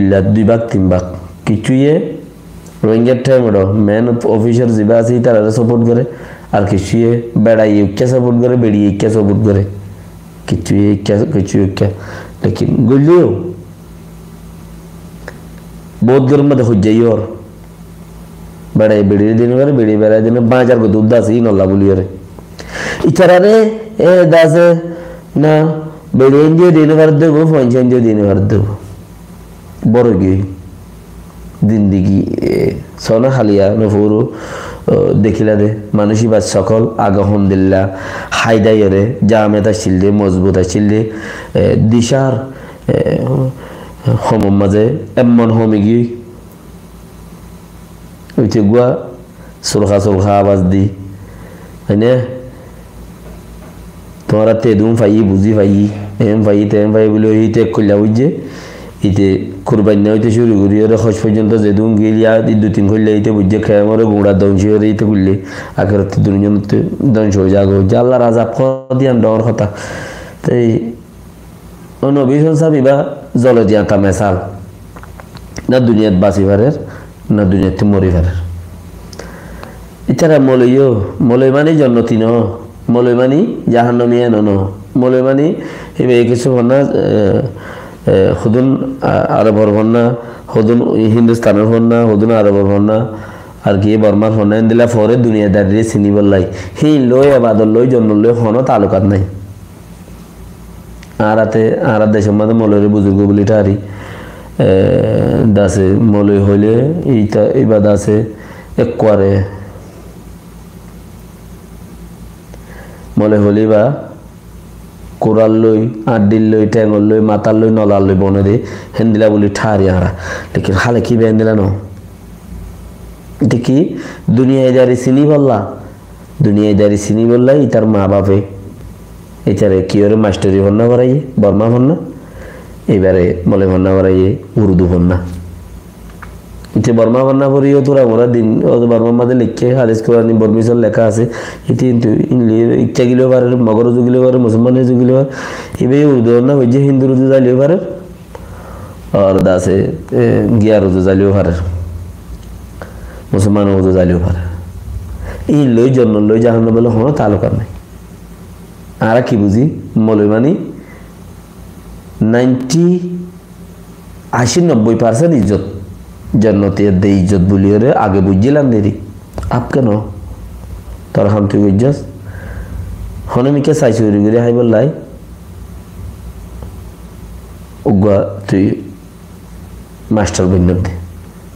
ইল্লা 2 ভাগ 3 ভাগ কিছুয়ে রোহিঙ্গার টাইমড় মেন অফিসার জিবা আছে তারা সাপোর্ট করে আর কিছুয়ে বেড়াই ইউকে সাপোর্ট করে বেড়িয়ে ইউকে সাপোর্ট করে কিছুয়ে কিছু ইউকে লেকিন গলিও বহুত গরম মধ্যে হয়ে যাই ওর বেড়াই বেড়িয়ে দিন করে বেড়িয়ে বেড়াই দিন 5000 কো দুধ আছে নল্লা বলিওরে ইচারারে এ দাসে না বেড়িয়ে দিয়ে দিন করে দেবো পঞ্চায়েত দিয়ে দিন করে দেবো বড় গিয়ে জিন্দিগি সোনা হালিয়া নফুরু দেখিলা দে মানুষই বাস সকল আলহামদুলিল্লাহ হায়দাইরে জামেতা ছিলদে মজবুত ছিলদে দিশার হম মাঝে এমন হমি গি ওইতে গুয়া সুরখা সুরখা আওয়াজ দি হয়নে তোমারা তেদুম ফাই বুঝি ফাই এম ফাই তেম ফাই বলে ওই টেক করলা বুঝছে ইতে কুরবানি হইতে শুরু করি ওরা খোঁজ পর্যন্ত যেদুম গিলিয়া 2-3 করলে ইতে বুঝছে খেয়ে মরে গুঁড়া ধ্বংস হয়ে ইতে করলে আখের দুজন ধ্বংস হয়ে যাগো আল্লাহ রাজা দিয়ান ডর কথা তাই নবী সাহেব ইবা জল দিয়া কামেসাল না দুনিয়াত বাঁচি পারের না দুনিয়াতে মরি পারের এছাড়া মলয় মানে জন্নতি ন মলয় মানে জাহান্নামিয়া ন মলয় মানে এবার কিছু না হুদুন আরবর ভন্না হুদুন হিন্দুস্তানের ভন্না হুদুন আরবর ভন্না আর কি বর্মার ভন্না দিলা ফরে দুনিয়াদারি চিনি বললাই হি লই আবাদর লই জন্ম লই হন তালুকাত নাই আর দেশের মধ্যে মলয়ের বুজুর্গ বলি টারি দাসে মলয় হইলে এইটা এইবার দাসে একবারে মলয় হলি বা কোরাল লই আড্ডিল লই ট্যাঙ্গল লই মাতাল লই নলাল লই বনে দে হেন্দিলা বলি ঠারি হারা লেকিন হালে কি বেন দিলা নো এটা কি দুনিয়ায় দাঁড়ি চিনি বললা দুনিয়ায় দাঁড়ি চিনি বললাই তার মা বাপে এছাড়া কি ওরে মাস্টারি ভন্না করাইয়ে বর্মা ভন্না এবারে মলে ভন্না করাইয়ে উর্দু ভন্না ইতে বর্মা ভন্না করিও তোরা মোরা দিন বর্মার মাঝে লিখে হারিস কোরআনি বর্মিসল লেখা আছে এটি কিন্তু ইচ্ছা গিলেও পারে মগর উজু গিলেও পারে মুসলমান উজু গিলেও পারে এবার উর্দু ভন্না হয়ে যে হিন্দু উজু জ্বালিও পারে আর দাসে গিয়ার উজু জ্বালিও পারে মুসলমান উজু জ্বালিও পারে এই লই জন্ম লই জাহান্ন বলে হন তালুকার নাই আর কি বুঝি মলয় মানে 80-90% ইজ্জত জন্নতে দে ইজ্জত বলিও রে আগে বুঝছিলাম দেরি আপ কেন তোর হাম তুই বুঝছস হনে মিকে চাইছি করে হাই বললাই উগা তুই মাস্টার বন্যত দে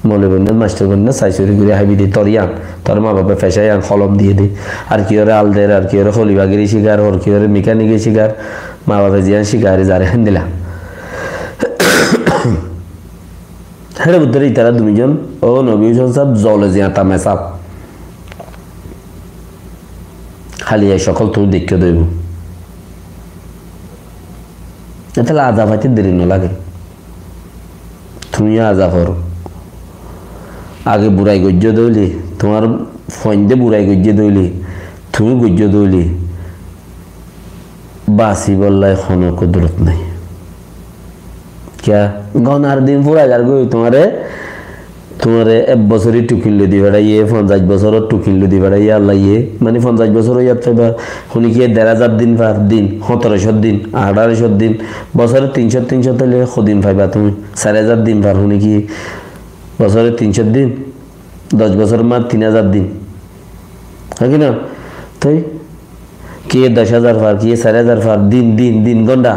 মলয় বন্যত মাস্টার বন্যত চাইছি করে হাইবি দে তোর ইয়ান তোর মা বাবা ফেসাই আন কলম দিয়ে দে আর কি ওরে আলদের আর কি ওরে হলিবাগিরি শিকার ওর কি ওরে মেকানিকে শিকার মা বাবা জিয়ান শিকারে যারে হেন দিলা হ্যাঁ বুদ্ধরে তারা দুইজন ও নবী সাহেব জলে জিয়া তামেসাব খালি এই সকল তুই দেখে দেব তাহলে আজাব হাতে দেরি না লাগে তুমি আজাব হর আগে বুড়াই গজ্য দইলি তোমার ফন্দে বুড়াই গজ্য দইলি তুমি গজ্য দইলি বাসি বললাই কোনো কুদরত নাই क्या गनार दिन पूरा जार गई तुम्हारे 1 বছরই টুকিল দি বেড়াইয়ে 50 বছরও টুকিল দি বেড়াইয়ে আল্লাহ ইয়ে মানে 50 বছরও ইয়াতে বা শুনি কি 1000 দিন পার দিন 1700 দিন 1800 দিন বছরে 300 তলে দিন পাইবা তুমি 4000 দিন পার শুনি কি বছরে 300 দিন 10 বছর মা 3000 দিন হয় কি না তাই কি 10000 পার কি 4000 পার দিন দিন দিন ঘন্টা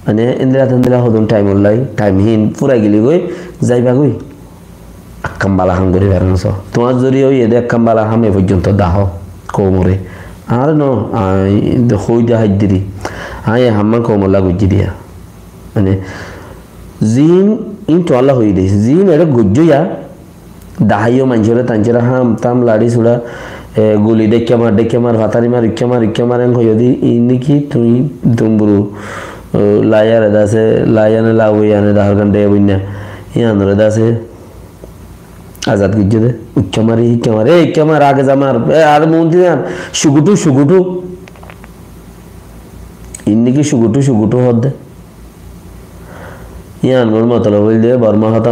মানে ইন্দিরা হদুন টাইম অনলাই টাইম হিন পুরা গিলি গই যাইবা গই আকামবালা হাম করে বেরানছ তোমার যদি ওই এদে আকামবালা হাম এ পর্যন্ত দাহ কোমরে আর ন হই দা হাইদিরি আয় হাম্মা কোমলা গুজি দিয়া মানে জিম ইনটো আল্লাহ হই দে জিম এর গুজুয়া দাহাইও মানজরে তানজরা হাম তাম লাড়ি সুড়া গুলি দেখে মার ভাতারি মার ইক্কা মার এন হইদি ইনিকি তুমি দুমবুরু লায়ার দাসে লায়ানে লাউয়ানে দাহর গন্ডে বইনা ইয়ানরে দাসে আজাদ গিজে দে ইক্কামার আগে জামার আর মন্ত্রী সুগুটু ইন্নিকি সুগুটু হদ দে ইয়ান মোর মতলব হইল বর্মা হতা